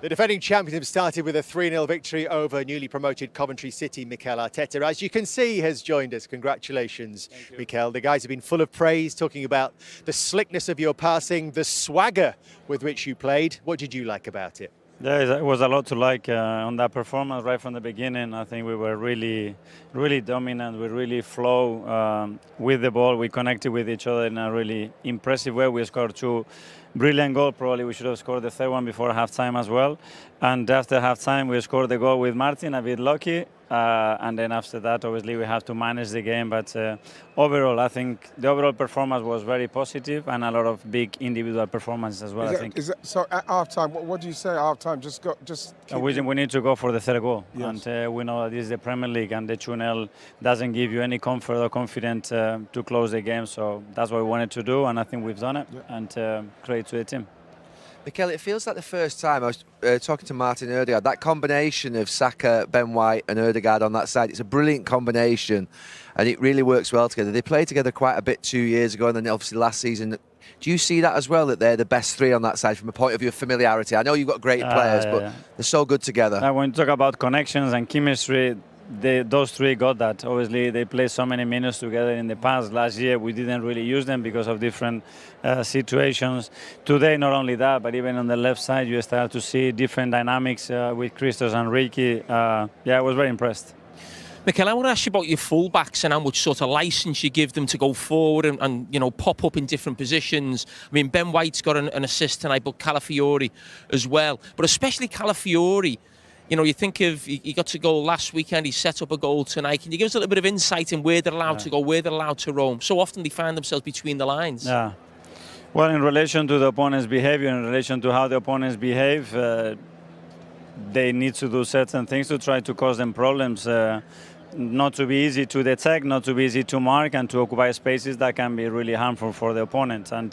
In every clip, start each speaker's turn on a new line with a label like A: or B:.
A: The defending champions have started with a 3-0 victory over newly promoted Coventry City. Mikel Arteta, as you can see, has joined us. Congratulations, Mikel. The guys have been full of praise, talking about the slickness of your passing, the swagger with which you played. What did you like about it?
B: Yeah, it was a lot to like on that performance right from the beginning. I think we were really dominant. We really flow with the ball. We connected with each other in a really impressive way. We scored two brilliant goals. Probably we should have scored the third one before half-time as well. And after half-time, we scored the goal with Martin, a bit lucky. And then after that, obviously, we have to manage the game. But overall, I think the overall performance was very positive and a lot of big individual performances as well, I think.
C: So at half-time, what do you say at half-time?
B: We need to go for the third goal.
C: Yes.
B: And we know that this is the Premier League and the 2-0 doesn't give you any comfort or confidence to close the game. So that's what we wanted to do, and I think we've done it. Yeah. And credit to the team.
D: Mikel, it feels like the first time I was talking to Martin Ødegaard, that combination of Saka, Ben White and Ødegaard on that side, it's a brilliant combination and it really works well together. They played together quite a bit 2 years ago and then obviously last season. Do you see that as well, that they're the best three on that side from a point of view of familiarity? I know you've got great players, but they're so good together.
B: When you talk about connections and chemistry, those three got that. Obviously, they played so many minutes together in the past. Last year, we didn't really use them because of different situations. Today, not only that, but even on the left side, you start to see different dynamics with Christos and Ricky. I was very impressed.
E: Mikel, I want to ask you about your fullbacks and how much sort of license you give them to go forward and you know, pop up in different positions. I mean, Ben White's got an assist tonight, but Calafiori as well. But especially Calafiori, you know, you think of, he got to goal last weekend, he set up a goal tonight. Can you give us a little bit of insight in where they're allowed to go, where they're allowed to roam? So often they find themselves between the lines.
B: Yeah. Well, in relation to the opponent's behavior, in relation to how the opponents behave, they need to do certain things to try to cause them problems. Not to be easy to detect, not to be easy to mark, and to occupy spaces that can be really harmful for the opponent. And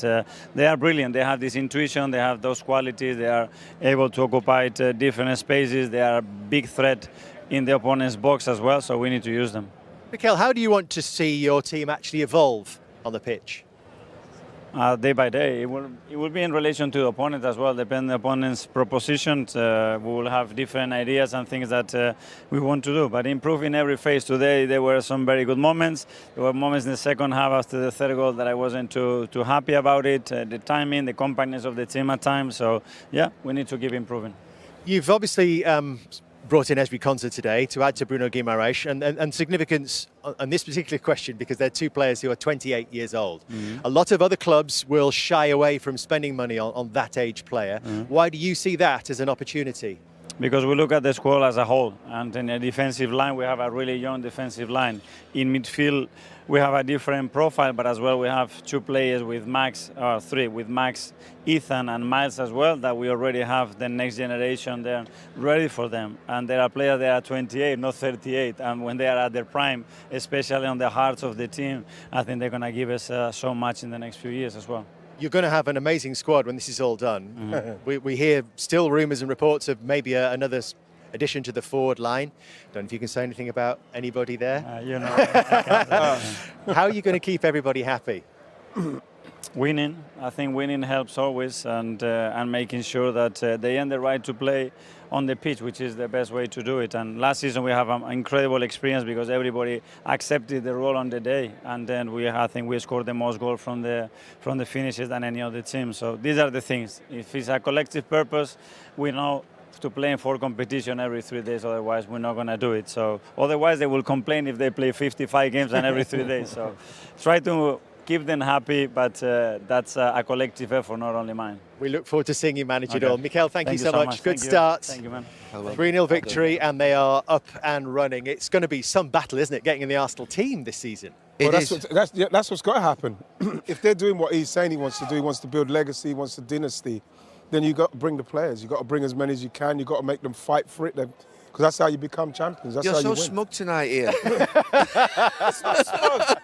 B: they are brilliant. They have this intuition, they have those qualities, they are able to occupy different spaces. They are a big threat in the opponent's box as well, so we need to use them.
A: Mikel, how do you want to see your team actually evolve on the pitch?
B: Day by day. It will be in relation to the opponent as well, depending on the opponent's propositions. We will have different ideas and things that we want to do, but improve in every phase. Today there were some very good moments. There were moments in the second half after the third goal that I wasn't too happy about it. The timing, the compactness of the team at times. So yeah, we need to keep improving.
A: You've obviously brought in Esri Konsa today to add to Bruno Guimaraes and significance on this particular question because they're two players who are 28 years old. Mm-hmm. A lot of other clubs will shy away from spending money on that age player. Mm-hmm. Why do you see that as an opportunity?
B: Because we look at the squad as a whole, and in a defensive line we have a really young defensive line. In midfield we have a different profile, but as well we have two players with Max, or three, with Max, Ethan and Miles as well, that we already have the next generation there ready for them. And there are players that are 28, not 38, and when they are at their prime, especially on the hearts of the team, I think they're going to give us so much in the next few years as well.
A: You're going to have an amazing squad when this is all done. Mm-hmm. we hear still rumours and reports of maybe another addition to the forward line. Don't know if you can say anything about anybody there.
B: You know.
A: How are you going to keep everybody happy?
B: Winning. I think winning helps always, and making sure that they earn the right to play on the pitch, which is the best way to do it. And last season we have an incredible experience because everybody accepted the role on the day, and then I think we scored the most goals from the finishes than any other team. So these are the things. If it's a collective purpose, we know to play for competition every 3 days, otherwise we're not going to do it. So otherwise they will complain if they play 55 games and every 3 days. So try to keep them happy, but that's a collective effort, not only mine.
A: We look forward to seeing you manage it all. Mikel, thank you so much. Good start.
B: Thank you, man.
A: 3-0 victory, and they are up and running. It's going to be some battle, isn't it, getting in the Arsenal team this season?
C: Well, that's what's got to happen. If they're doing what he's saying he wants to do, he wants to build legacy, he wants a dynasty, then you've got to bring the players. You've got to bring as many as you can. You've got to make them fight for it. Because that's how you become champions. That's
D: You're
C: how
D: so
C: you win.
D: smug tonight, Ian.
C: It's not smug.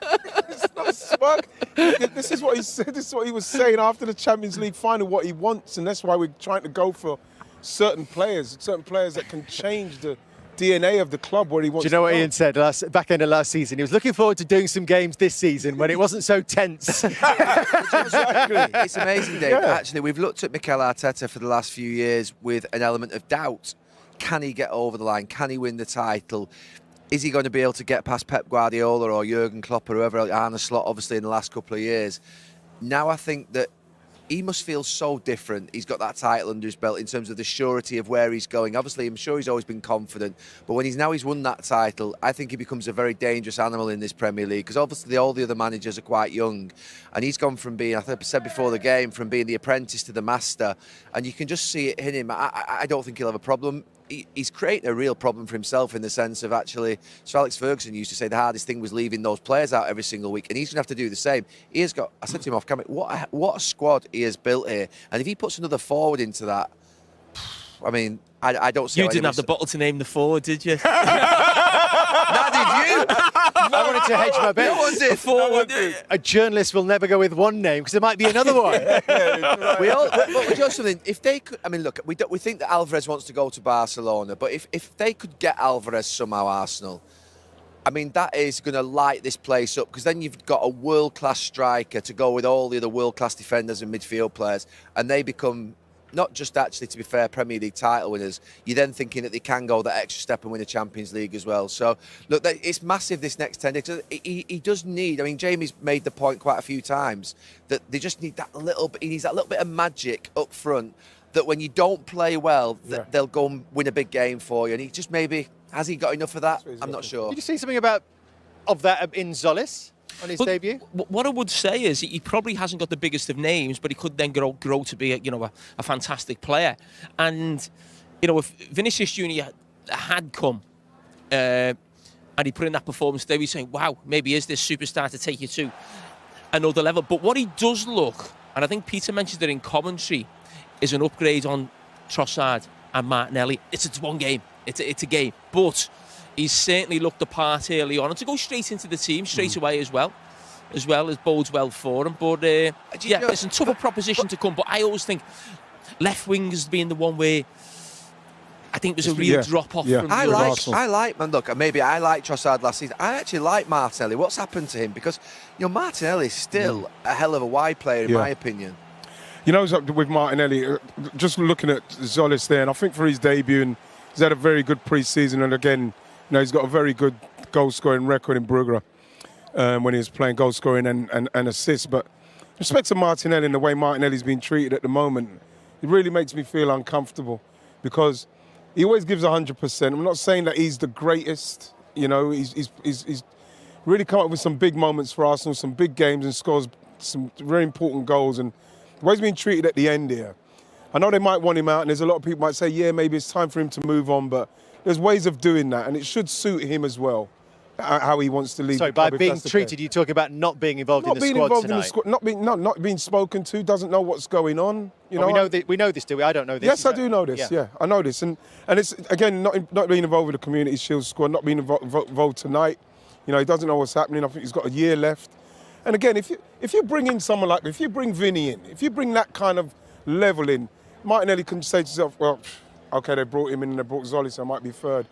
C: It's not smug. This is what he said. This is what he was saying after the Champions League final, what he wants. And that's why we're trying to go for certain players that can change the DNA of the club where he wants to
A: Do you know what
C: go.
A: Ian said back end of last season? He was looking forward to doing some games this season when it wasn't so tense.
C: Exactly.
D: It's amazing, Dave.
C: Yeah.
D: Actually, we've looked at Mikel Arteta for the last few years with an element of doubt. Can he get over the line? Can he win the title? Is he going to be able to get past Pep Guardiola or Jurgen Klopp or whoever else, Arne Slot, obviously, in the last couple of years? Now I think that he must feel so different. He's got that title under his belt in terms of the surety of where he's going. Obviously, I'm sure he's always been confident, but when he's won that title, I think he becomes a very dangerous animal in this Premier League, because obviously all the other managers are quite young, and he's gone from being, I think I said before the game, from being the apprentice to the master, and you can just see it in him. I don't think he'll have a problem. He's creating a real problem for himself in the sense of, actually, Sir Alex Ferguson used to say the hardest thing was leaving those players out every single week, and he's going to have to do the same. He has got, I said to him off camera, what a squad he has built here, and if he puts another forward into that, I mean, I don't see.
E: You didn't have the bottle to name the forward, did you?
D: Now did you?
A: I wanted to hedge my bet.
D: No one did.
E: Forward.
A: A journalist will never go with one name because there might be another one.
D: But you know something? If they could, I mean, look, we think that Alvarez wants to go to Barcelona, but if they could get Alvarez somehow, Arsenal, I mean, that is going to light this place up, because then you've got a world-class striker to go with all the other world-class defenders and midfield players, and they become not just, actually, to be fair, Premier League title winners. You're then thinking that they can go that extra step and win a Champions League as well. So, look, it's massive, this next 10 days. He does need, I mean, Jamie's made the point quite a few times that they just need that little bit, he needs that little bit of magic up front, that when you don't play well, they'll go and win a big game for you. And he just maybe, has he got enough of that? I'm not sure.
A: Did you see something of that in Zolis on his debut?
E: What I would say is he probably hasn't got the biggest of names, but he could then grow to be a fantastic player. And if Vinicius Junior had come and he put in that performance, they were saying, wow, maybe is this superstar to take you to another level. But what he does look, and I think Peter mentioned it in commentary, is an upgrade on Trossard and Martinelli. It's one game. It's a game, but he's certainly looked the part early on, and to go straight into the team straight away as well as bodes well for him. But it's a tougher proposition to come. But I always think left wingers being the one where I think there's a real drop off. From
D: I like, man. Look, maybe I like Trossard last season. I actually like Martinelli. What's happened to him? Because Martinelli is still a hell of a wide player in my opinion.
C: You know, with Martinelli, just looking at Zolis there, and I think for his debut, and he's had a very good pre-season, and again, he's got a very good goal-scoring record in Brugge when he was playing goal-scoring and assists. But respect to Martinelli and the way Martinelli's been treated at the moment, it really makes me feel uncomfortable, because he always gives 100%. I'm not saying that he's the greatest. He's really come up with some big moments for Arsenal, some big games, and scores some very important goals. And the way he's been treated at the end here, I know they might want him out, and there's a lot of people might say, yeah, maybe it's time for him to move on, but there's ways of doing that, and it should suit him as well, how he wants to leave.
A: Sorry, by being treated, you talk about not being involved in the squad tonight.
C: Not being spoken to, doesn't know what's going on.
A: We know this, do we? I don't know this.
C: Yes, I do know this. Yeah, I know this, and it's again not being involved with the Community Shield squad, not being involved tonight. He doesn't know what's happening. I think he's got a year left. And again, if you bring in someone like, if you bring Vinny in, if you bring that kind of level in, Martinelli can say to himself, well, okay, they brought him in and they brought Zolis, so I might be third.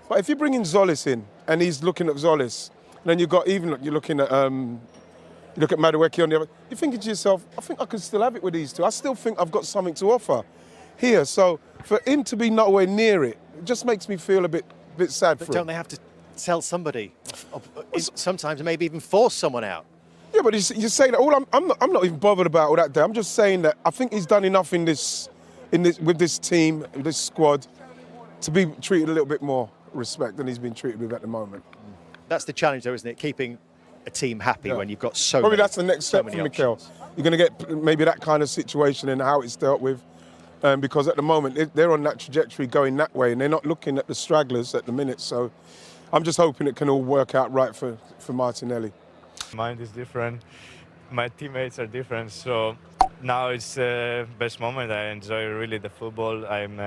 C: But if you bring in Zolis in and he's looking at Zolis, then you're looking at Madueke on the other, you're thinking to yourself, I think I can still have it with these two. I still think I've got something to offer here. So for him to be nowhere near it just makes me feel a bit sad for him.
A: But don't they have to sell somebody? Sometimes maybe even force someone out.
C: Yeah, but you say that. I'm not even bothered about all that. I'm just saying that I think he's done enough with this team, this squad, to be treated a little bit more respect than he's been treated with at the moment.
A: That's the challenge, though, isn't it? Keeping a team happy when you've got so
C: Probably
A: many,
C: that's the next step for Mikel. You're going to get maybe that kind of situation and how it's dealt with, because at the moment they're on that trajectory going that way, and they're not looking at the stragglers at the minute. So I'm just hoping it can all work out right for Martinelli.
F: Mind is different, my teammates are different, so now it's the best moment. I enjoy really the football. I'm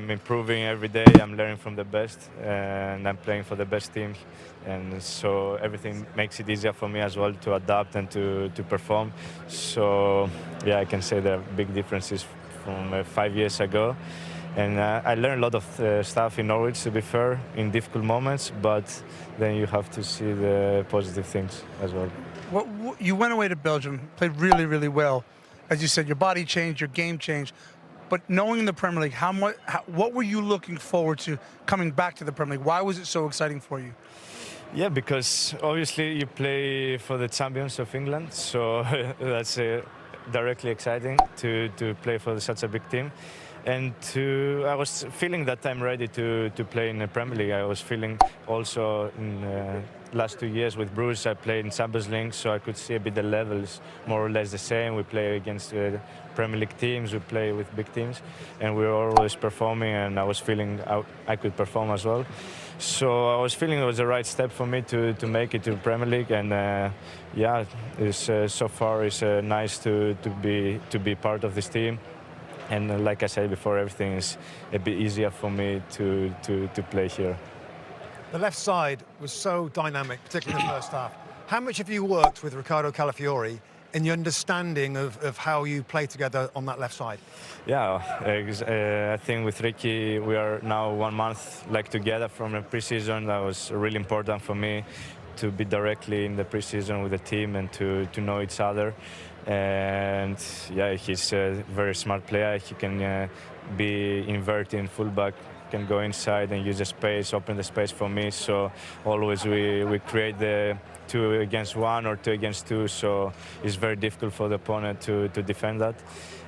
F: improving every day. I'm learning from the best, and I'm playing for the best teams, and so everything makes it easier for me as well to adapt and to perform. So yeah, I can say there are big differences from 5 years ago, And I learned a lot of stuff in Norwich, to be fair, in difficult moments, but then you have to see the positive things as well.
G: You went away to Belgium, played really, really well. As you said, your body changed, your game changed. But knowing the Premier League, what were you looking forward to coming back to the Premier League? Why was it so exciting for you?
F: Yeah, because obviously you play for the champions of England, so that's directly exciting to play for such a big team. And I was feeling that I'm ready to play in the Premier League. I was feeling also in last 2 years with Bruce, I played in Champions League, so I could see a bit the levels more or less the same. We play against Premier League teams, we play with big teams, and we were always performing, and I was feeling I could perform as well. So I was feeling it was the right step for me to make it to Premier League, and yeah, so far it's nice to be part of this team. And like I said before, everything is a bit easier for me to play here.
H: The left side was so dynamic, particularly in the first half. How much have you worked with Riccardo Calafiori in your understanding of how you play together on that left side?
F: Yeah, I think with Ricky we are now 1 month together from the pre-season. That was really important for me to be directly in the pre-season with the team and to know each other. And yeah, he's a very smart player. He can be inverting fullback, can go inside and use the space, open the space for me. So always we create the 2 against 1 or 2 against 2. So it's very difficult for the opponent to defend that.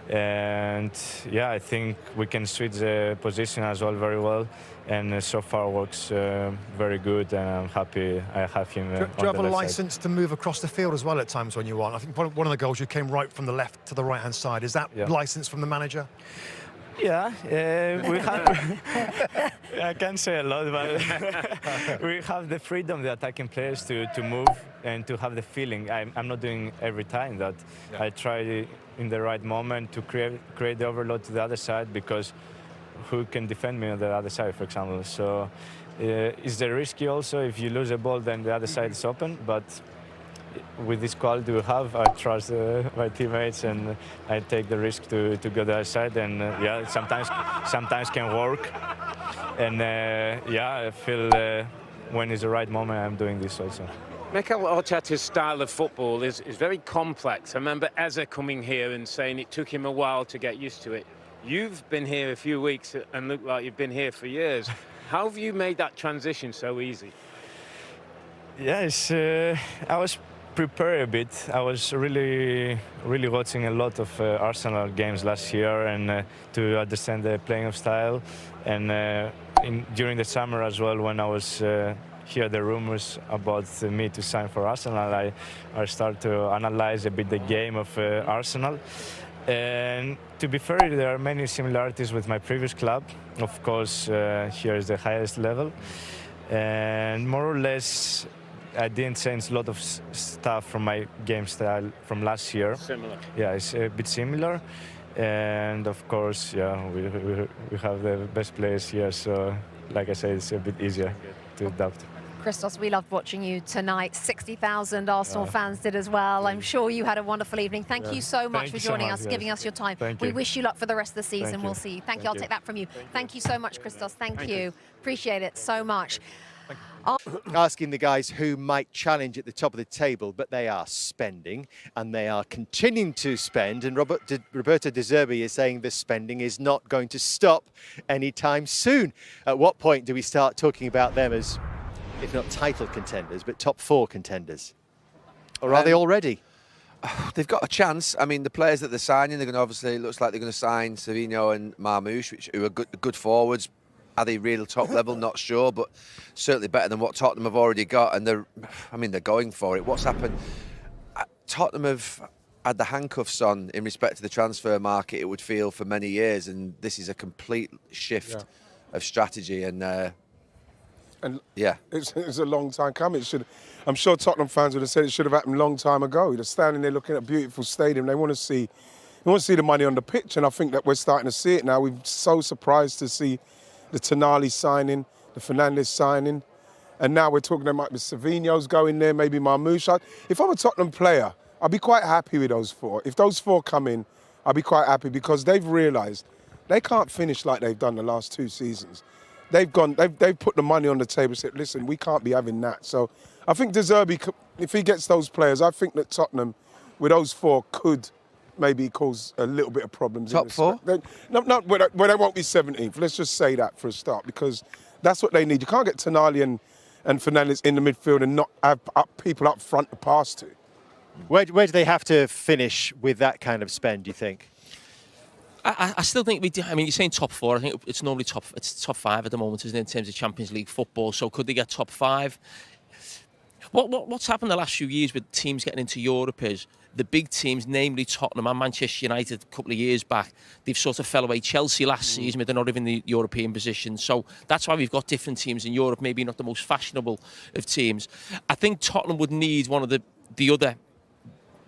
F: And yeah, I think we can switch the position as well very well. And so far works very good, and I'm happy I have him.
H: Do you have a license to move across the field as well at times when you want? I think one of the goals you came right from the left to the right-hand side. Is that license from the manager?
F: Yeah, we have. I can't say a lot, but we have the freedom, the attacking players, to move and to have the feeling. I'm not doing every time that. I try in the right moment to create the overload to the other side, because who can defend me on the other side, for example? So it's the risky also. If you lose a ball, then the other side is open. But with this quality we have, I trust my teammates, and I take the risk to go the other side. And yeah, sometimes can work. And yeah, I feel when it's the right moment, I'm doing this also.
I: Mikel Arteta's style of football is very complex. I remember Eze coming here and saying it took him a while to get used to it. You've been here a few weeks and look like you've been here for years. How have you made that transition so easy?
F: Yes, I was prepared a bit. I was really watching a lot of Arsenal games last year, and to understand the playing style. And during the summer as well, when I was hear the rumors about me to sign for Arsenal, I started to analyze a bit the game of Arsenal. And to be fair, there are many similarities with my previous club. Of course, here is the highest level. And more or less, I didn't change a lot of stuff from my game style from last year.
I: Similar.
F: Yeah, it's a bit similar. And of course, yeah, we have the best players here. So, like I said, it's a bit easier to adapt.
J: Christos, we loved watching you tonight. 60,000 Arsenal fans did as well. I'm sure you had a wonderful evening. Thank you so much for joining us, giving us your time. We wish you luck for the rest of the season. We'll see you. Thank you. I'll take that from you. Thank you so much, Christos. Thank you. Appreciate it so much.
A: Asking the guys who might challenge at the top of the table, but they are spending and they are continuing to spend. And Roberto De Zerbi is saying the spending is not going to stop anytime soon. At what point do we start talking about them as, if not title contenders, but top 4 contenders? Or are they already?
D: They've got a chance. I mean, the players that they're signing, they're going to obviously, it looks like they're going to sign Savino and Marmoush, who are good forwards. Are they real top level? Not sure, but certainly better than what Tottenham have already got. And they're going for it. What's happened? Tottenham have had the handcuffs on in respect to the transfer market, it would feel, for many years, and this is a complete shift of strategy. And yeah,
C: it's a long time coming. I'm sure Tottenham fans would have said it should have happened a long time ago. They're standing there looking at a beautiful stadium. They want to see the money on the pitch, and I think that we're starting to see it now. We're so surprised to see the Tonali signing, the Fernandes signing, and now we're talking about the Savinho's going there, maybe Marmoush. If I'm a Tottenham player, I'd be quite happy with those 4. If those 4 come in, I'd be quite happy, because they've realised They can't finish like they've done the last 2 seasons. They've put the money on the table and said, listen, we can't be having that. So I think De Zerbi, if he gets those players, I think that Tottenham, with those 4, could maybe cause a little bit of problems.
D: Top 4?
C: Well, they won't be 17th. Let's just say that for a start, because that's what they need. You can't get Tonali and Fernandes in the midfield and not have people up front to pass to.
A: Where do they have to finish with that kind of spend, do you think?
E: I still think we do. I mean, you're saying top 4. I think it's normally top 5 at the moment, isn't it, in terms of Champions League football? So could they get top 5? What's happened the last few years with teams getting into Europe is the big teams, namely Tottenham and Manchester United a couple of years back, they've sort of fell away. Chelsea last season, but they're not even in the European position. So that's why we've got different teams in Europe, maybe not the most fashionable of teams. I think Tottenham would need one of the other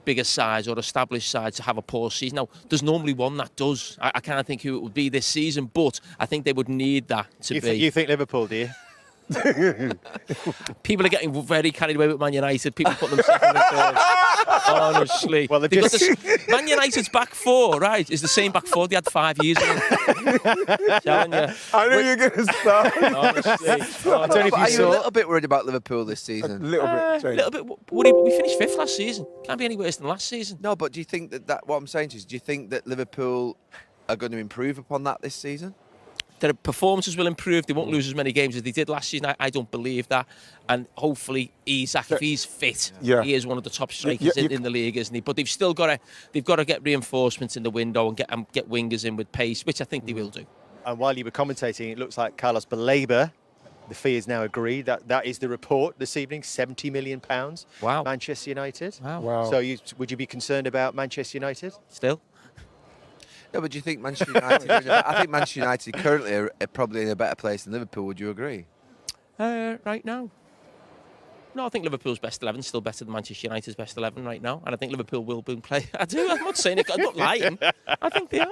E: bigger sides or established sides to have a poor season. Now, there's normally one that does. I can't think who it would be this season, but I think they would need that to be.
A: You think Liverpool, do you?
E: People are getting very carried away with Man United. People put them second and third. Honestly. Well, Man United's back 4, right, is the same back 4 they had 5 years ago. Telling you.
C: I knew you were going to start.
E: Honestly.
D: Are you a little bit worried about Liverpool this season?
C: A little bit.
E: A little bit worried. We finished 5th last season. Can't be any worse than last season.
D: No, but do you think that what I'm saying to you is, do you think that Liverpool are going to improve upon that this season?
E: Their performances will improve. They won't lose as many games as they did last season. I don't believe that. And hopefully, Isak, if he's fit, he is one of the top strikers in the league, isn't he? But they've still got to get reinforcements in the window and get wingers in with pace, which I think they will do.
A: And while you were commentating, it looks like Carlos Baleba, the fee is now agreed. That is the report this evening, £70 million.
E: Wow.
A: Manchester United.
E: Wow.
A: So would you be concerned about Manchester United?
E: Still?
D: No, but do you think Manchester United? I think Manchester United currently are probably in a better place than Liverpool. Would you agree?
E: Right now, no. I think Liverpool's best 11 is still better than Manchester United's best 11 right now, and I think Liverpool will play. I do. I'm not saying it. I'm not lying. I think they are.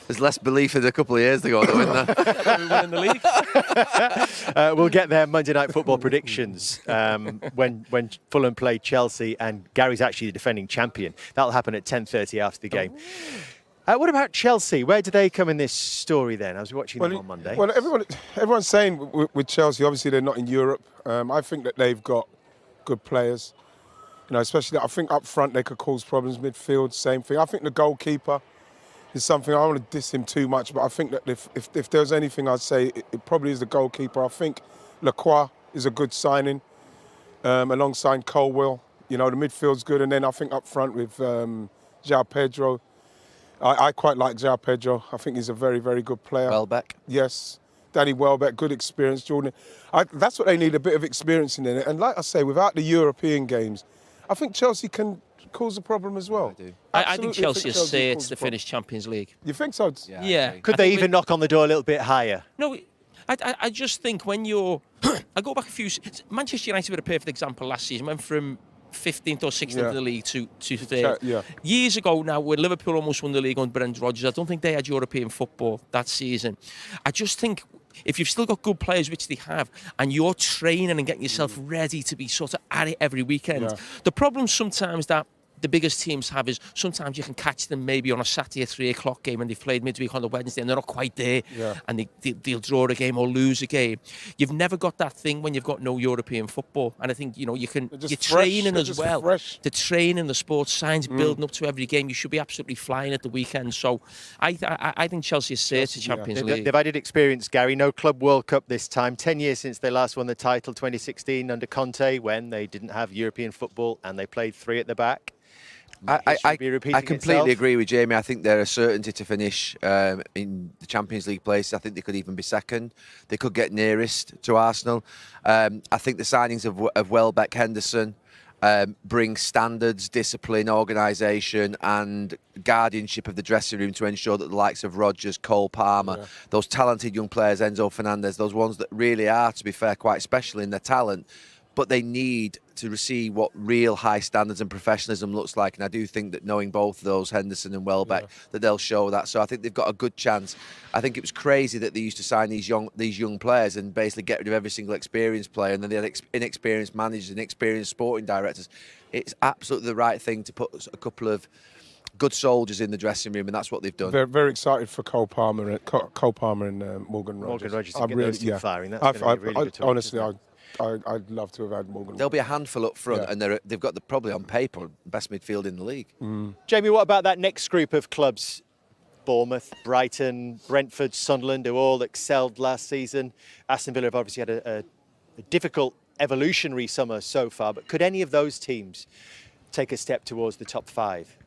D: There's less belief in a couple of years ago, though, isn't there?
E: We win in the league.
A: We'll get their Monday Night Football predictions when Fulham play Chelsea, and Gary's actually the defending champion. That'll happen at 10:30 after the game. What about Chelsea? Where do they come in this story then? I was watching them on Monday.
C: Well, everyone's saying with Chelsea, obviously they're not in Europe. I think that they've got good players. You know, especially I think up front they could cause problems. Midfield, same thing. I think the goalkeeper is something, I don't want to diss him too much, but I think that if there's anything I'd say, it probably is the goalkeeper. I think Lacroix is a good signing alongside Colwill. You know, the midfield's good. And then I think up front with João Pedro, I quite like João Pedro. I think he's a very, very good player.
D: Welbeck.
C: Yes. Danny Welbeck, good experience. Jordan. That's what they need, a bit of experience in it. And like I say, without the European games, I think Chelsea can cause a problem as well.
E: I think Chelsea is set to finish Champions League.
C: You think so?
E: Yeah.
A: Could they even knock on the door a little bit higher?
E: No, I just think when you're... I go back a few... Manchester United were a perfect example last season. Went from 15th or 16th in the league to 3rd. Years ago now, when Liverpool almost won the league under Brendan Rodgers, I don't think they had European football that season. I just think if you've still got good players, which they have, and you're training and getting yourself ready to be sort of at it every weekend, the problem sometimes that the biggest teams have is sometimes you can catch them maybe on a Saturday 3 o'clock game and they've played midweek on the Wednesday and they're not quite there and they'll draw a game or lose a game. You've never got that thing when you've got no European football, and I think, you know, you're training as well. The training, the sports science building up to every game, you should be absolutely flying at the weekend. So I think Chelsea is safe to Champions League.
A: They've added experience, Gary. No Club World Cup this time. 10 years since they last won the title, 2016 under Conte, when they didn't have European football and they played 3 at the back.
D: I completely agree with Jamie. I think they're a certainty to finish in the Champions League place. I think they could even be second. They could get nearest to Arsenal. I think the signings of Welbeck, Henderson bring standards, discipline, organisation and guardianship of the dressing room to ensure that the likes of Rodgers, Cole Palmer, those talented young players, Enzo Fernandez, those ones that really are, to be fair, quite special in their talent, but they need to receive what real high standards and professionalism looks like. And I do think that knowing both of those, Henderson and Welbeck, that they'll show that. So I think they've got a good chance. I think it was crazy that they used to sign these young players and basically get rid of every single experienced player, and then they had inexperienced managers and inexperienced sporting directors. It's absolutely the right thing to put a couple of good soldiers in the dressing room, and that's what they've done.
C: Very, very excited for Cole Palmer and Morgan Rogers.
A: Morgan Rogers to get those two firing. That's going to be really good.
C: Honestly, I'd love to have had Morgan.
D: There'll be a handful up front, and they've got probably on paper best midfield in the league.
A: Jamie, what about that next group of clubs? Bournemouth, Brighton, Brentford, Sunderland, who all excelled last season. Aston Villa have obviously had a difficult evolutionary summer so far, but could any of those teams take a step towards the top 5?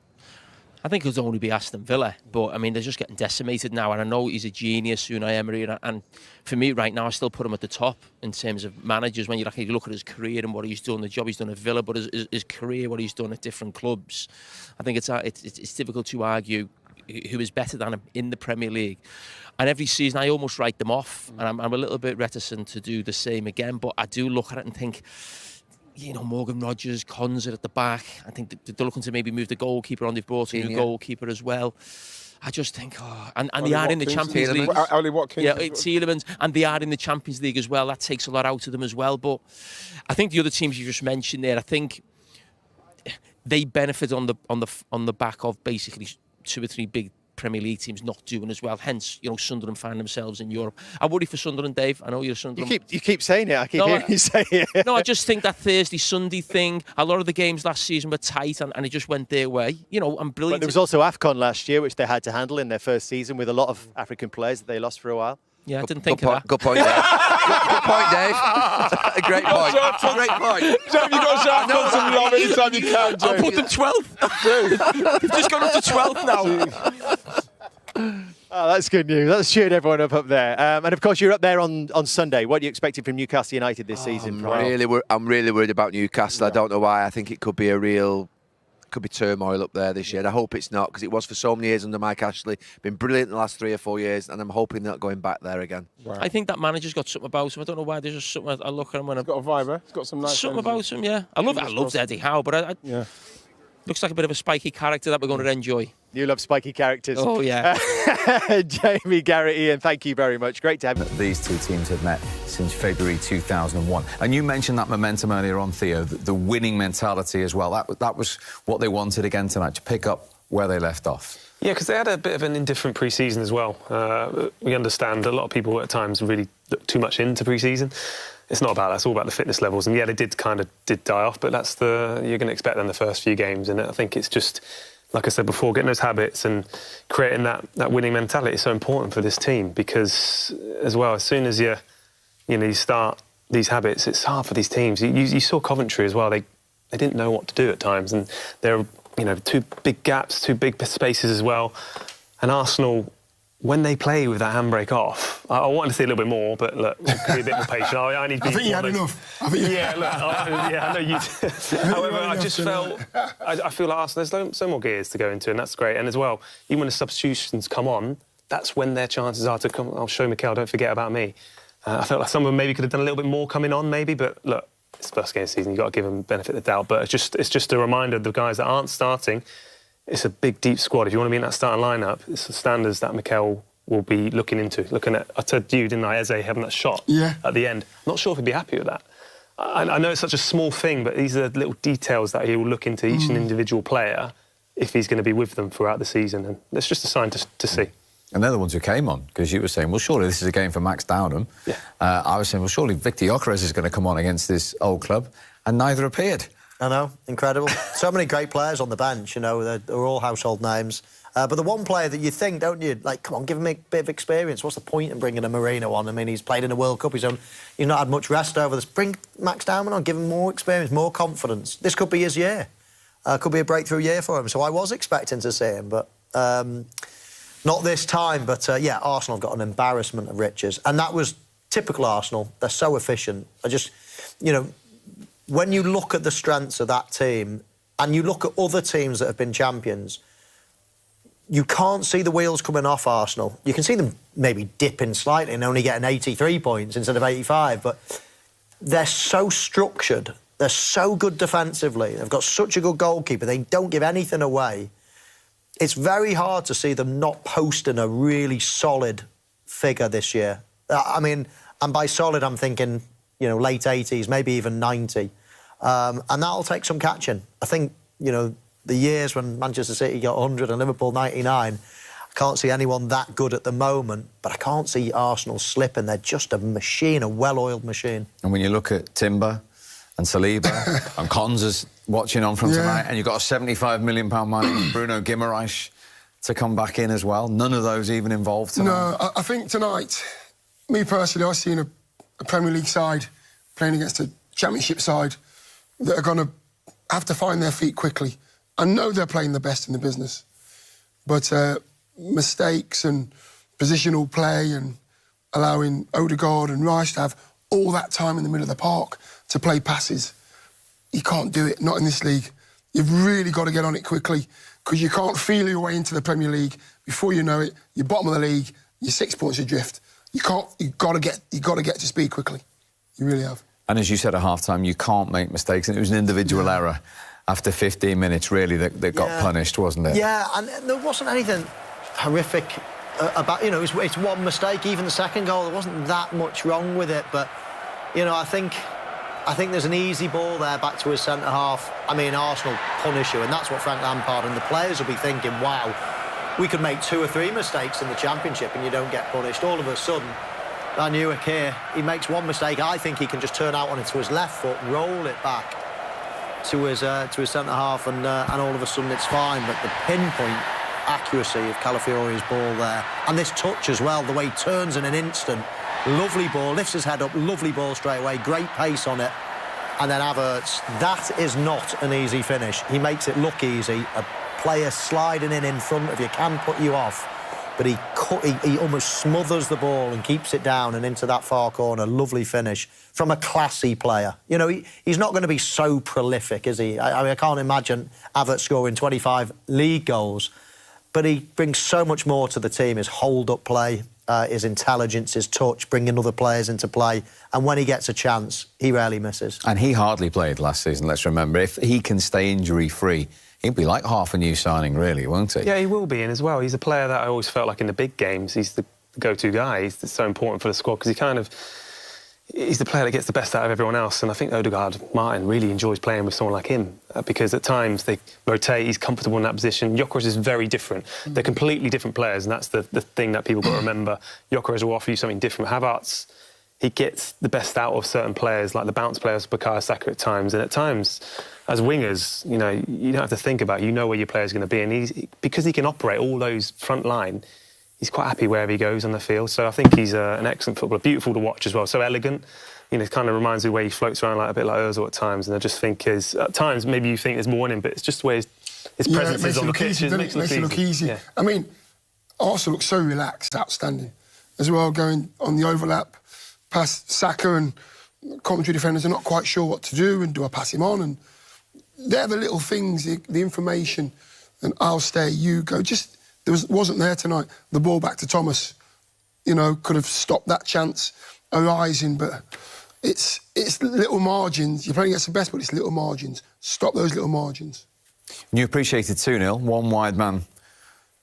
E: I think it'll only be Aston Villa, but I mean, they're just getting decimated now, and I know he's a genius, Unai Emery, and for me right now, I still put him at the top in terms of managers. When you actually look at his career and what he's done, the job he's done at Villa, but his career, what he's done at different clubs, I think it's difficult to argue who is better than him in the Premier League. And every season I almost write them off, and I'm a little bit reticent to do the same again, but I do look at it and think, you know, Morgan Rogers, Konza at the back, I think they're looking to maybe move the goalkeeper on. They've brought a new goalkeeper as well. I just think, and they are in the Champions League.
C: Ollie Watkins.
E: Yeah, Tielemans, and they are in the Champions League as well. That takes a lot out of them as well. But I think the other teams you just mentioned there, I think they benefit on the back of basically 2 or 3 big Premier League teams not doing as well. Hence, you know, Sunderland find themselves in Europe. I worry for Sunderland, Dave. I know you're Sunderland.
A: You keep saying it. I keep hearing you say it.
E: No, I just think that Thursday-Sunday thing, a lot of the games last season were tight and it just went their way. You know, and brilliant.
A: But there was also AFCON last year, which they had to handle in their first season with a lot of African players that they lost for a while.
E: Yeah, I didn't think of that.
D: Good point, Dave. Good point, Dave. A great point. Great point.
C: Jamie, you've got to shout out some love anytime you can, Jamie.
E: I'll put them 12th. They've just gone up to 12th now.
A: Oh, that's good news. That's cheered everyone up there. And of course, you're up there on Sunday. What are you expecting from Newcastle United this season?
D: I'm really worried about Newcastle. I don't know why. I think it could be could be turmoil up there this year. And I hope it's not, because it was for so many years under Mike Ashley. Been brilliant in the last 3 or 4 years, and I'm hoping they're not going back there again.
C: Right.
E: I think that manager's got something about him. I don't know why. There's just something. I look at him when
C: he's got a vibe. He's got some nice
E: something about him. Yeah, I love Eddie Howe, but
C: yeah.
E: Looks like a bit of a spiky character that we're going to enjoy.
A: You love spiky characters.
E: Oh, yeah.
A: Jamie, Garrett, Ian, thank you very much. Great to have you.
K: These two teams have met since February 2001. And you mentioned that momentum earlier on, Theo, the winning mentality as well. That was what they wanted again tonight, to pick up where they left off.
L: Yeah, because they had a bit of an indifferent pre-season as well. We understand a lot of people at times really look too much into pre-season. It's not about that, it's all about the fitness levels. And yeah, they did die off, but you're going to expect them the first few games. And I think it's just, like I said before, getting those habits and creating that winning mentality is so important for this team, because as well, as soon as you start these habits, it's hard for these teams. You saw Coventry as well. They didn't know what to do at times, and there are 2 big gaps, 2 big spaces as well. And Arsenal, when they play with that handbrake off, I wanted to see a little bit more, but look, be a bit more patient. I need to be.
M: I think you had enough.
L: I know you did. However, I just felt, I feel like Arsenal, there's so more gears to go into, and that's great. And as well, even when the substitutions come on, that's when their chances are to come. I'll show Mikel, don't forget about me. I felt like some of them maybe could have done a little bit more coming on, maybe, but look, it's the first game of the season, you've got to give them the benefit of the doubt. But it's just a reminder of the guys that aren't starting. It's a big, deep squad. If you want to be in that starting lineup, it's the standards that Mikel will be looking at. I told you, didn't I, Eze having that shot at the end. I'm not sure if he'd be happy with that. I know it's such a small thing, but these are the little details that he will look into each individual player if he's going to be with them throughout the season. And that's just a sign to see.
K: And they're the ones who came on, because you were saying, well, surely this is a game for Max Downham.
L: Yeah.
K: I was saying, well, surely Victor Gyökeres is going to come on against this old club, and neither appeared.
N: I know, incredible. So many great players on the bench, they're all household names. But the one player that you think, don't you, like, come on, give him a bit of experience. What's the point in bringing a Marino on? I mean, he's played in a World Cup. He's not had much rest over this. Bring Max Downman on, give him more experience, more confidence. This could be his year. Could be a breakthrough year for him. So I was expecting to see him, but not this time. But, yeah, Arsenal have got an embarrassment of riches. And that was typical Arsenal. They're so efficient. When you look at the strengths of that team and you look at other teams that have been champions, you can't see the wheels coming off Arsenal. You can see them maybe dipping slightly and only getting 83 points instead of 85, but they're so structured. They're so good defensively. They've got such a good goalkeeper. They don't give anything away. It's very hard to see them not posting a really solid figure this year. I mean, and by solid, I'm thinking, late 80s, maybe even 90. And that'll take some catching. I think, the years when Manchester City got 100 and Liverpool 99, I can't see anyone that good at the moment, but I can't see Arsenal slipping. They're just a machine, a well-oiled machine.
K: And when you look at Timber and Saliba and Konza's watching on from tonight, and you've got a £75 million man, Bruno Guimaraes, to come back in as well. None of those even involved tonight.
M: No, I think tonight, me personally, I've seen a Premier League side playing against a Championship side that are going to have to find their feet quickly. I know they're playing the best in the business, but mistakes and positional play and allowing Odegaard and Rice to have all that time in the middle of the park to play passes, you can't do it, not in this league. You've really got to get on it quickly, because you can't feel your way into the Premier League. Before you know it, you're bottom of the league, you're 6 points adrift. You've got to get to speed quickly. You really have.
K: And as you said at half-time, you can't make mistakes. And it was an individual error after 15 minutes, really, that got punished, wasn't it?
N: Yeah, and there wasn't anything horrific about, you know, it's one mistake. Even the second goal, there wasn't that much wrong with it. But, you know, I think there's an easy ball there back to his centre-half. I mean, Arsenal punish you, and that's what Frank Lampard and the players will be thinking, wow, we could make 2 or 3 mistakes in the Championship and you don't get punished. All of a sudden, I knew here, he makes one mistake. I think he can just turn out on it to his left foot, roll it back to his centre-half, and all of a sudden it's fine. But the pinpoint accuracy of Calafiori's ball there, and this touch as well, the way he turns in an instant, lovely ball, lifts his head up, lovely ball straight away, great pace on it. And then Havertz, that is not an easy finish. He makes it look easy. A player sliding in front of you can put you off, but he almost smothers the ball and keeps it down and into that far corner. Lovely finish from a classy player. You know, he's not going to be so prolific, is he? I mean, I can't imagine Havertz scoring 25 league goals, but he brings so much more to the team. His hold-up play, his intelligence, his touch, bringing other players into play. And when he gets a chance, he rarely misses.
K: And he hardly played last season, let's remember. If he can stay injury-free, he'll be like half a new signing, really, won't he?
L: Yeah, he will be. And as well, he's a player that I always felt like in the big games, he's the go-to guy. He's so important for the squad because he's the player that gets the best out of everyone else. And I think Odegaard Martin really enjoys playing with someone like him because at times they rotate, he's comfortable in that position. Gyökeres is very different. They're completely different players, and that's the thing that people got to remember. Gyökeres will offer you something different. Havertz, he gets the best out of certain players, like the bounce players, Bukayo Saka at times. And at times, as wingers, you know, you don't have to think about it. You know where your player's going to be. And because he can operate all those front line, he's quite happy wherever he goes on the field. So I think he's an excellent footballer, beautiful to watch as well. So elegant. You know, it kind of reminds me of the way he floats around like a bit like Ozil at times. And I just think at times maybe you think there's more in him, but it's just the way his presence is on the pitch.
M: It makes it look easy. Yeah. I mean, Arsenal looks so relaxed, outstanding. As well, going on the overlap past Saka, and Coventry defenders are not quite sure what to do, and do I pass him on? And they're the little things, the information, and I'll stay, you go. Just wasn't there tonight. The ball back to Thomas, you know, could have stopped that chance arising, but it's little margins. You're playing against the best, but it's little margins. Stop those little margins.
K: And you appreciated 2-0, one wide man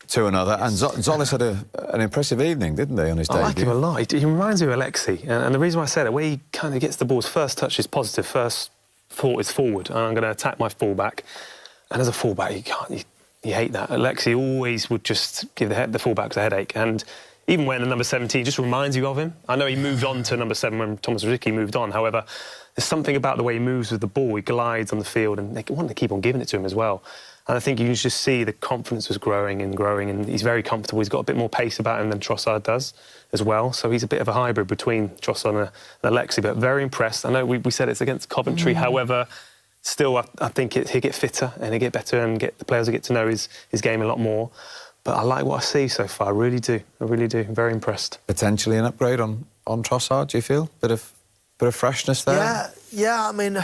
K: to another, and Zolis had an impressive evening, didn't he, on his debut?
L: I like him a lot. He reminds me of Alexi, and the reason why I said it, where he kind of gets the ball, his first touch is positive, first thought is forward, and I'm going to attack my fullback. And as a fullback, you hate that. Alexi always would just give the fullbacks a headache, and even when the number 17 just reminds you of him. I know he moved on to number 7 when Thomas Ricci moved on. However, there's something about the way he moves with the ball. He glides on the field, and they want to keep on giving it to him as well. And I think you can just see the confidence was growing, and he's very comfortable. He's got a bit more pace about him than Trossard does as well. So he's a bit of a hybrid between Trossard and Alexi, but very impressed. I know we said it's against Coventry. However, still, I think he'll get fitter and he'll get better, and the players will get to know his game a lot more. But I like what I see so far. I really do. I'm very impressed.
K: Potentially an upgrade on Trossard, do you feel? Bit of freshness there?
N: Yeah, I mean,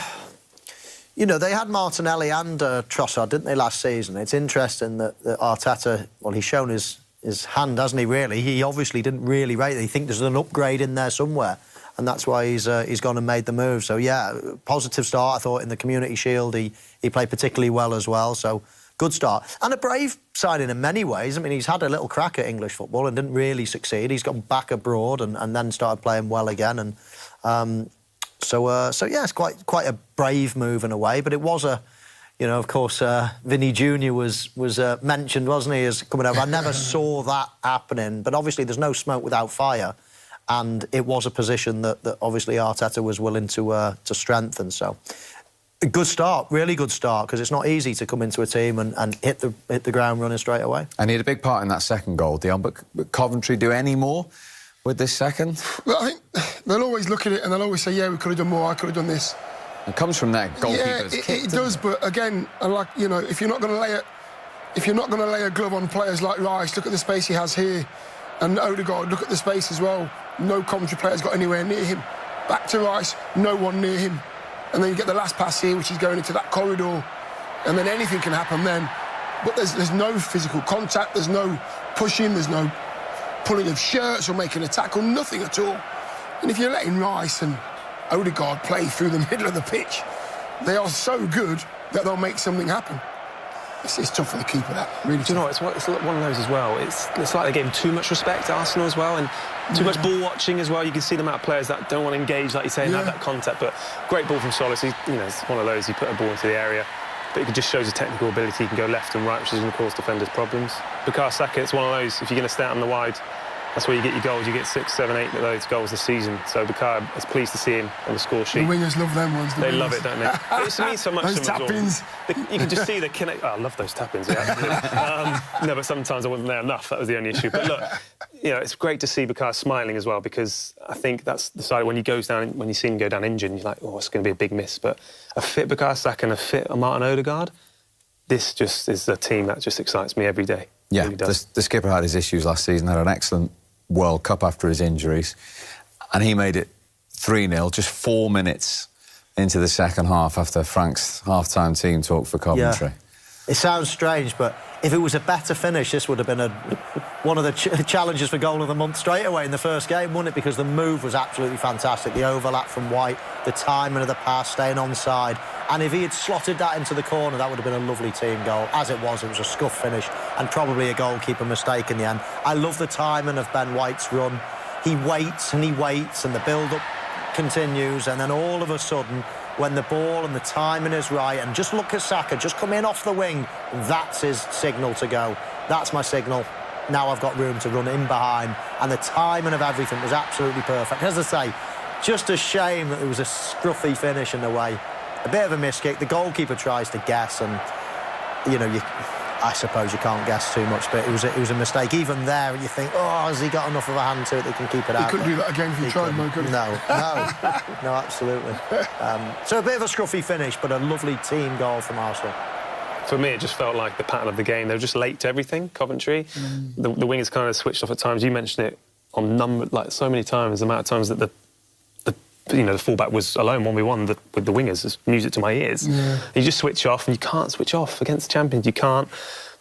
N: you know, they had Martinelli and Trossard, didn't they, last season? It's interesting that Arteta, well, he's shown his hand, hasn't he, really? He obviously didn't really rate it. He thinks there's an upgrade in there somewhere, and that's why he's gone and made the move. So, yeah, positive start, I thought, in the Community Shield. He played particularly well as well, so good start. And a brave signing in many ways. I mean, he's had a little crack at English football and didn't really succeed. He's gone back abroad and then started playing well again. And so yeah, it's quite a brave move in a way. But it was You know, of course, Vinny Jr. was mentioned, wasn't he, as coming over. I never saw that happening, but obviously there's no smoke without fire, and it was a position that obviously Arteta was willing to strengthen. So, a good start, really good start, because it's not easy to come into a team and hit the ground running straight away.
K: And he had a big part in that second goal, Dion, but Coventry do any more with this second?
M: Well, I think they'll always look at it and they'll always say, yeah, we could have done more, I could have done this.
K: It comes from that goalkeeper's
M: kick. It does, but again, like, you know, if you're not going to lay a glove on players like Rice, look at the space he has here, and Odegaard, look at the space as well. No Coventry players got anywhere near him. Back to Rice, no one near him, and then you get the last pass here, which is going into that corridor, and then anything can happen then. But there's no physical contact, there's no pushing, there's no pulling of shirts or making a tackle, nothing at all. And if you're letting Rice and Odegaard play through the middle of the pitch, they are so good that they'll make something happen. It's tough for the keeper, that, really.
L: Do you know what? It's one of those as well. It's like they gave him too much respect to Arsenal as well, and too much ball watching as well. You can see the amount of players that don't want to engage, like you say, and have that contact. But great ball from Solis. It's one of those, he put a ball into the area, but it just shows his technical ability. He can go left and right, which is going to cause defenders problems. Bukayo Saka, it's one of those, if you're going to stay out on the wide, that's where you get your goals. You get 6, 7, 8 of those goals this season. So Bukayo is pleased to see him on the score sheet.
M: The wingers love them ones.
L: They love it, don't they? It means so much.
M: Those tap-ins.
L: You can just see the connect. Oh, I love those tap-ins. Yeah. No, but sometimes I wasn't there enough. That was the only issue. But look, it's great to see Bukayo smiling as well, because I think that's the side when he goes down, when you see him go down injured, you're like, oh, it's going to be a big miss. But a fit Bukayo Saka and a fit Martin Odegaard, this just is a team that just excites me every day.
K: Yeah,
L: really
K: the skipper had his issues last season, had an excellent World Cup after his injuries, and he made it 3-0 just 4 minutes into the second half after Frank's half-time team talk for Coventry.
N: Yeah. It sounds strange, but if it was a better finish, this would have been one of the challenges for goal of the month straight away in the first game, wouldn't it? Because the move was absolutely fantastic. The overlap from White, the timing of the pass, staying onside. And if he had slotted that into the corner, that would have been a lovely team goal. As it was a scuff finish and probably a goalkeeper mistake in the end. I love the timing of Ben White's run. He waits and the build-up continues, and then all of a sudden, when the ball and the timing is right, and just look at Saka, just come in off the wing, that's his signal to go. That's my signal. Now I've got room to run in behind, and the timing of everything was absolutely perfect. As I say, just a shame that there was a scruffy finish in the way. A bit of a miskick. The goalkeeper tries to guess, and, I suppose you can't guess too much, but it was a mistake. Even there, you think, oh, has he got enough of a hand to it that he can keep it out?
M: He couldn't do that again if he tried, Mo, could he?
N: No, absolutely. So a bit of a scruffy finish, but a lovely team goal from Arsenal.
L: For me, it just felt like the pattern of the game. They were just late to everything, Coventry. The wingers kind of switched off at times. You mentioned it on so many times, the amount of times that the fullback was alone 1v1 with the wingers. It's music to my ears. Yeah. You just switch off, and you can't switch off against champions. You can't.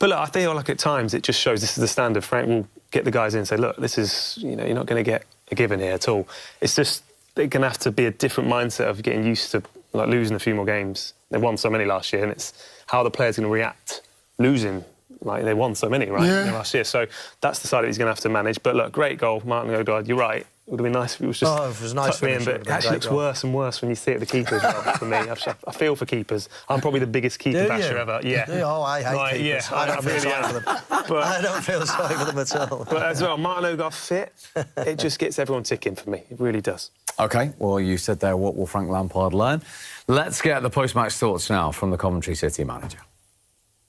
L: But look, I feel like at times it just shows this is the standard. Frank will get the guys in and say, look, this is, you're not going to get a given here at all. It's just, they're going to have to be a different mindset of getting used to losing a few more games. They won so many last year, and it's how the players going to react losing. They won so many, right, last year. So that's the side that he's going to have to manage. But look, great goal, Martin Odegaard. You're right. It would have been nice if it was just tucked in, but it actually looks worse and worse when you see it at the keeper as well, for me. I feel for keepers. I'm probably the biggest keeper basher ever. Yeah.
N: Oh, I hate keepers. Yeah, I don't feel sorry for them. But I don't feel sorry for them at all.
L: But as well, Martin Odegaard fit, it just gets everyone ticking for me. It really does.
K: OK, well, you said there, what will Frank Lampard learn? Let's get the post-match thoughts now from the Coventry City manager.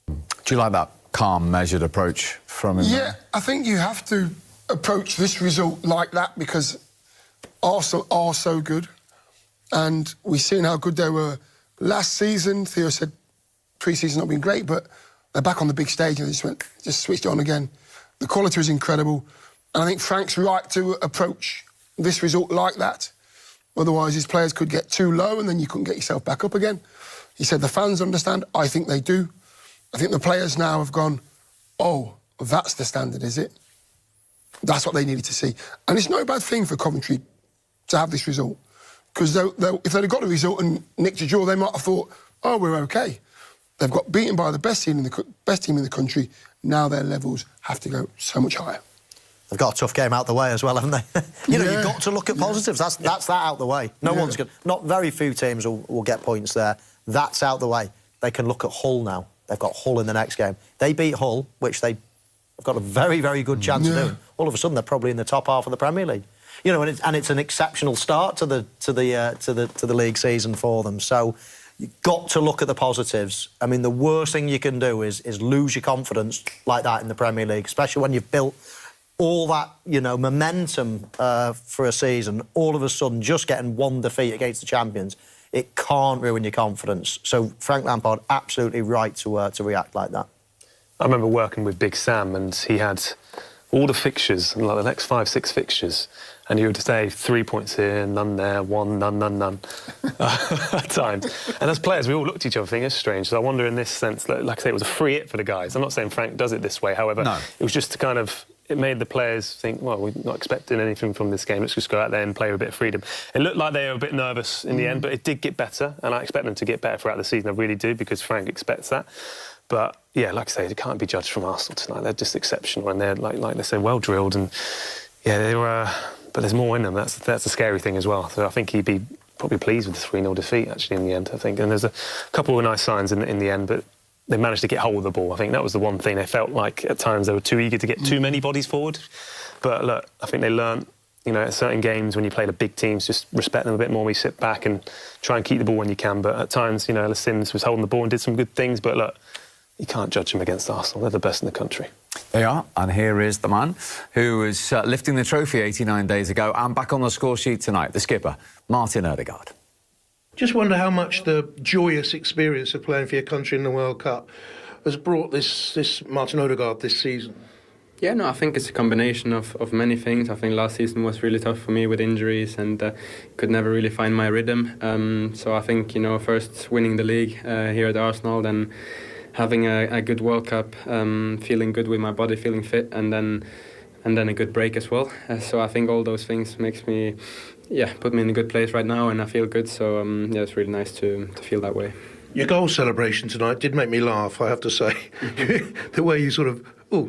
K: Do you like that calm, measured approach from him?
M: Yeah, I think you have to approach this result like that, because Arsenal are so good, and we've seen how good they were last season. Theo said pre-season not been great, but they're back on the big stage and they just switched on again. The quality is incredible, and I think Frank's right to approach this result like that. Otherwise, his players could get too low and then you couldn't get yourself back up again. He said the fans understand. I think they do. I think the players now have gone, oh, that's the standard, is it? That's what they needed to see. And it's no bad thing for Coventry to have this result, because if they'd have got a result and nicked a draw, they might have thought, oh, we're OK. They've got beaten by the best team in the country. Now their levels have to go so much higher.
N: They've got a tough game out the way as well, haven't they? You've got to look at positives. That's that out the way. No one's good. Not very few teams will get points there. That's out the way. they can look at Hull now. They've got Hull in the next game. They beat Hull, which they've got a very, very good chance of doing. All of a sudden, they're probably in the top half of the Premier League. You know, and it's an exceptional start to the league season for them. So you've got to look at the positives. I mean, the worst thing you can do is lose your confidence like that in the Premier League, especially when you've built all that, you know, momentum for a season. All of a sudden, just getting one defeat against the champions, it can't ruin your confidence. So Frank Lampard, absolutely right to react like that.
L: I remember working with Big Sam, and he had all the fixtures, like the next 5-6 fixtures, and he would say 3 points here, none there, one, none at times. And as players, we all looked at each other thinking, it's strange. So I wonder in this sense, like I say, it was a free hit for the guys. I'm not saying Frank does it this way, however, it was just to kind of... It made the players think, well, we're not expecting anything from this game. Let's just go out there and play with a bit of freedom. It looked like they were a bit nervous in the end, but it did get better, and I expect them to get better throughout the season. I really do, because Frank expects that. But, yeah, like I say, they can't be judged from Arsenal tonight. They're just exceptional, and they're, like they say, well-drilled. And, yeah, they were... but there's more in them. That's the scary thing as well. So I think he'd be probably pleased with the 3-0 defeat, actually, in the end, I think. And there's a couple of nice signs in the end, but... They managed to get hold of the ball. I think that was the one thing. They felt like at times they were too eager to get too many bodies forward. But look, I think they learnt, you know, at certain games when you play the big teams, just respect them a bit more. We sit back and try and keep the ball when you can. But at times, you know, Ellis Sims was holding the ball and did some good things. But look, you can't judge them against Arsenal. They're the best in the country.
K: They are, and here is the man who was lifting the trophy 89 days ago and back on the score sheet tonight, the skipper, Martin Ødegaard.
O: Just wonder how much the joyous experience of playing for your country in the World Cup has brought this Martin Ødegaard this season.
P: Yeah, no, I think it's a combination of many things. I think last season was really tough for me with injuries and could never really find my rhythm. So I think, you know, first winning the league here at Arsenal, then having a good World Cup, feeling good with my body, feeling fit, and then a good break as well. So I think all those things makes me... put me in a good place right now, and I feel good. So it's really nice to feel that way.
O: Your goal celebration tonight did make me laugh, I have to say. The way you sort of,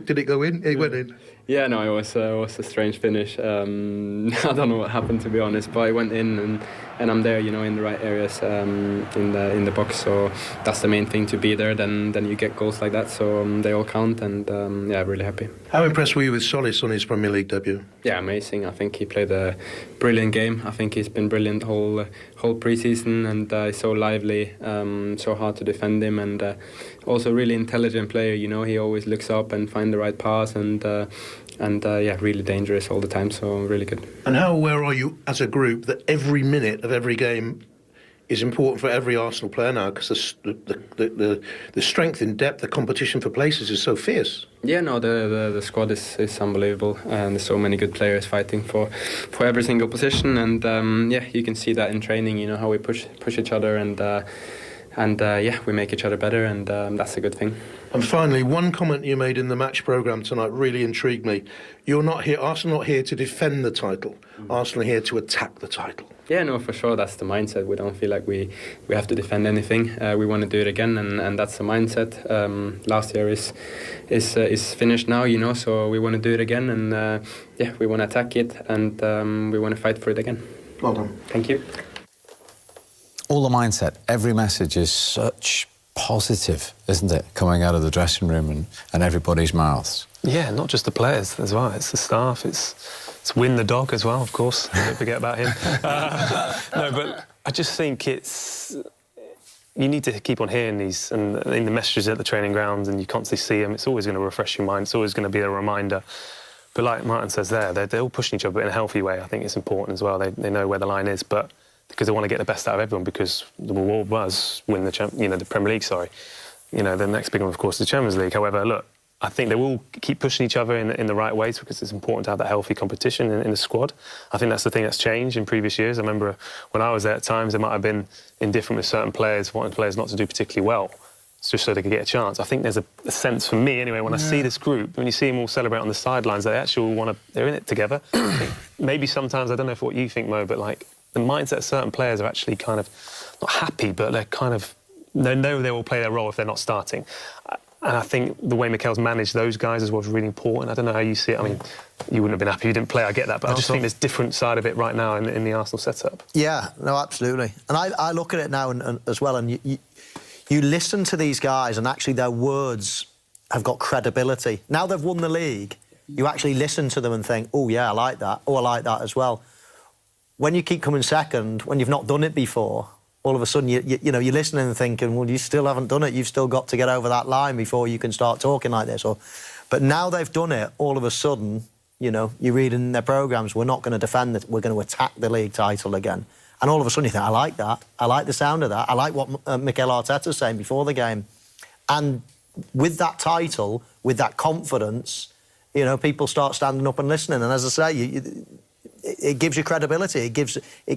O: did it go in? It went in.
P: Yeah, no, it was a strange finish. I don't know what happened, to be honest, but I went in and I'm there, you know, in the right areas in the box. So that's the main thing, to be there. Then you get goals like that. So they all count, and really happy.
O: How impressed were you with Solis on his Premier League debut?
P: Yeah, amazing. I think he played a brilliant game. I think he's been brilliant whole pre-season, and he's so lively, so hard to defend him, and also really intelligent player. You know, he always looks up and finds the right pass, and really dangerous all the time. So really good.
O: And how aware are you as a group that every minute of every game is important for every Arsenal player now, because the strength in depth, the competition for places is so fierce?
P: Yeah, no, the squad is unbelievable, and there's so many good players fighting for every single position, and you can see that in training. You know how we push each other, and we make each other better, and that's a good thing.
O: And finally, one comment you made in the match programme tonight really intrigued me. You're not here, Arsenal not here to defend the title. Arsenal are here to attack the title.
P: Yeah, no, for sure, that's the mindset. We don't feel like we have to defend anything. We want to do it again, and that's the mindset. Last year is finished now, you know, so we want to do it again, and we want to attack it, and we want to fight for it again.
O: Well done.
P: Thank you.
K: All the mindset, every message is such positive, isn't it, coming out of the dressing room and everybody's mouths?
L: Yeah, not just the players as well, it's the staff, it's Win the dog as well, of course, don't forget about him. No, but I just think you need to keep on hearing these, and in the messages at the training grounds, and you constantly see them. It's always going to refresh your mind, it's always going to be a reminder. But like Martin says there, they're all pushing each other, but in a healthy way. I think it's important as well. They know where the line is, but because they want to get the best out of everyone, because the reward was win the Premier League, You know, the next big one, of course, is the Champions League. However, look, I think they will keep pushing each other in the right ways, because it's important to have that healthy competition in the squad. I think that's the thing that's changed in previous years. I remember when I was there, at times there might have been indifferent with certain players, wanting players not to do particularly well, just so they could get a chance. I think there's a sense, for me anyway, when I see this group, when you see them all celebrate on the sidelines, they actually all they're in it together. Maybe sometimes, I don't know if what you think, Mo, but like the mindset of certain players are actually kind of not happy, but they're kind of, they know they will play their role if they're not starting. And I think the way Mikel's managed those guys as well is really important. I don't know how you see it. I mean, you wouldn't have been happy you didn't play, I get that, but I just think there's a different side of it right now in the Arsenal setup.
N: Yeah, no, absolutely. And I look at it now and as well, and you listen to these guys and actually their words have got credibility. Now they've won the league, you actually listen to them and think, oh, yeah, I like that. Oh, I like that as well. When you keep coming second, when you've not done it before, all of a sudden, you know, you're listening and thinking, well, you still haven't done it. You've still got to get over that line before you can start talking like this. But now they've done it, all of a sudden, you know, you read in their programmes, we're not going to defend it, we're going to attack the league title again. And all of a sudden you think, I like that. I like the sound of that. I like what Mikel Arteta was saying before the game. And with that title, with that confidence, you know, people start standing up and listening. And as I say, it gives you credibility. It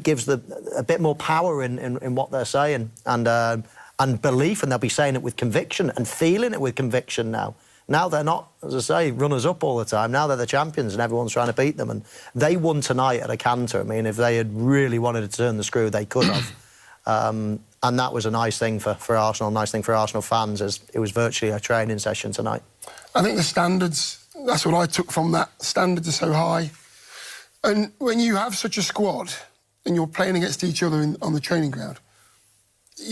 N: gives a bit more power in what they're saying and belief, and they'll be saying it with conviction and feeling it with conviction now. Now they're not, as I say, runners-up all the time. Now they're the champions and everyone's trying to beat them. And they won tonight at a canter. I mean, if they had really wanted to turn the screw, they could have. And that was a nice thing for Arsenal, a nice thing for Arsenal fans, as it was virtually a training session tonight.
M: I think the standards, that's what I took from that. Standards are so high. And when you have such a squad and you're playing against each other on the training ground,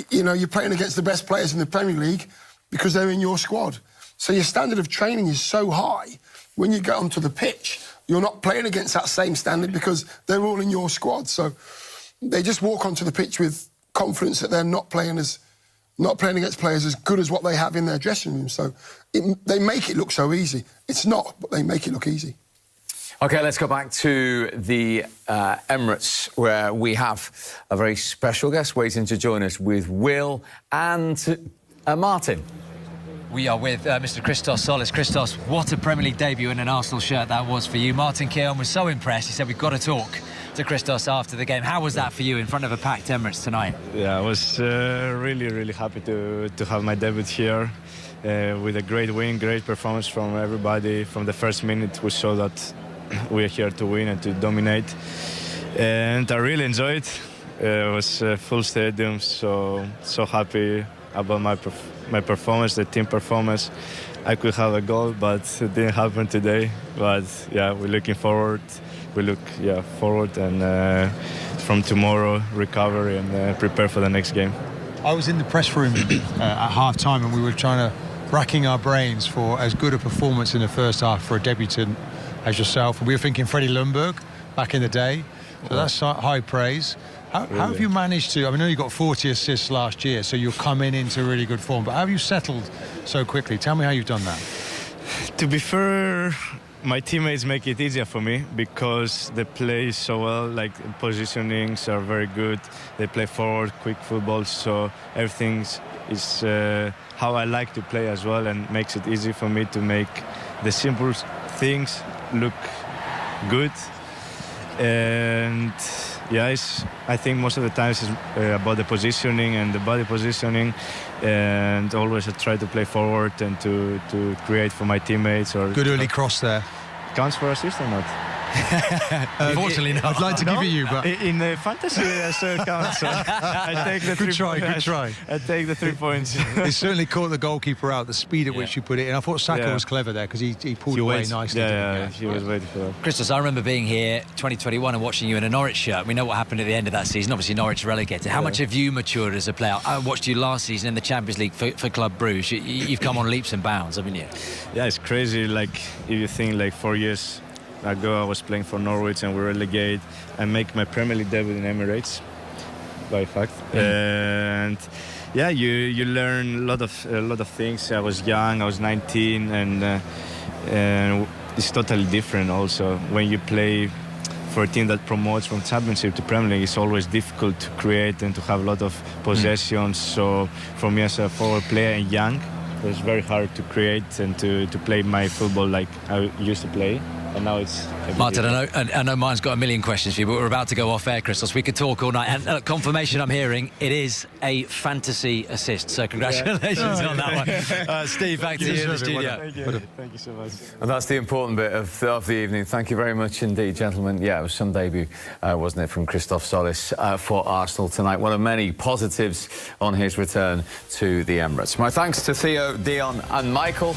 M: you know, you're playing against the best players in the Premier League because they're in your squad. So your standard of training is so high, when you get onto the pitch, you're not playing against that same standard because they're all in your squad. So they just walk onto the pitch with confidence that they're not playing against players as good as what they have in their dressing room. So they make it look so easy. It's not, but they make it look easy.
K: OK, let's go back to the Emirates, where we have a very special guest waiting to join us with Will and Martin.
Q: We are with Mr. Christos Solis. Christos, what a Premier League debut in an Arsenal shirt that was for you. Martin Keown was so impressed. He said, we've got to talk to Christos after the game. How was that for you in front of a packed Emirates tonight?
F: Yeah, I was really, really happy to have my debut here with a great win, great performance from everybody. From the first minute, we saw that we're here to win and to dominate. And I really enjoyed it. It was a full stadium, so happy about my performance, the team performance. I could have a goal, but it didn't happen today. But yeah, we're looking forward. We look forward, and from tomorrow recovery and prepare for the next game.
R: I was in the press room at half time, and we were racking our brains for as good a performance in the first half for a debutant as yourself. And we were thinking Freddie Ljungberg back in the day, so that's high praise. How have you managed to, I know you got 40 assists last year, so you're coming into really good form, but how have you settled so quickly? Tell me how you've done that.
F: To be fair, my teammates make it easier for me because they play so well, like positionings are very good, they play forward, quick football, so everything is how I like to play as well, and makes it easy for me to make the simple things look good. And yeah, I think most of the times it's about the positioning and the body positioning, and always I try to play forward and to create for my teammates. Or
R: good early cross there.
F: Counts for assist or not?
R: Unfortunately, no. I'd like to give it you, but
F: in the fantasy, I still count. So I take the
R: good try.
F: I take the 3 points.
R: It certainly caught the goalkeeper out. The speed at which you put it in. I thought Saka was clever there because he pulled away nicely.
F: Yeah, he was waiting for that.
Q: Christos, I remember being here 2021 and watching you in a Norwich shirt. We know what happened at the end of that season. Obviously, Norwich relegated. How much have you matured as a player? I watched you last season in the Champions League for Club Bruges. You've come on leaps and bounds, haven't you?
F: Yeah, it's crazy. Like if you think like 4 years ago I was playing for Norwich and we relegated and make my Premier League debut in Emirates, by fact. And yeah, you learn a lot of things. I was young, I was 19, and it's totally different also when you play for a team that promotes from Championship to Premier League. It's always difficult to create and to have a lot of possessions. So for me as a forward player and young, it was very hard to create and to play my football like I used to play. And now it's...
Q: Martin, I know mine's got a million questions for you, but we're about to go off air, Christos. We could talk all night. And confirmation I'm hearing, it is a fantasy assist. So congratulations on that one. Steve, back to you in the studio.
F: Thank you so much.
K: And that's the important bit of the evening. Thank you very much indeed, gentlemen. Yeah, it was some debut, wasn't it, from Christos Solis for Arsenal tonight. One of many positives on his return to the Emirates. My thanks to Theo, Dion and Michael.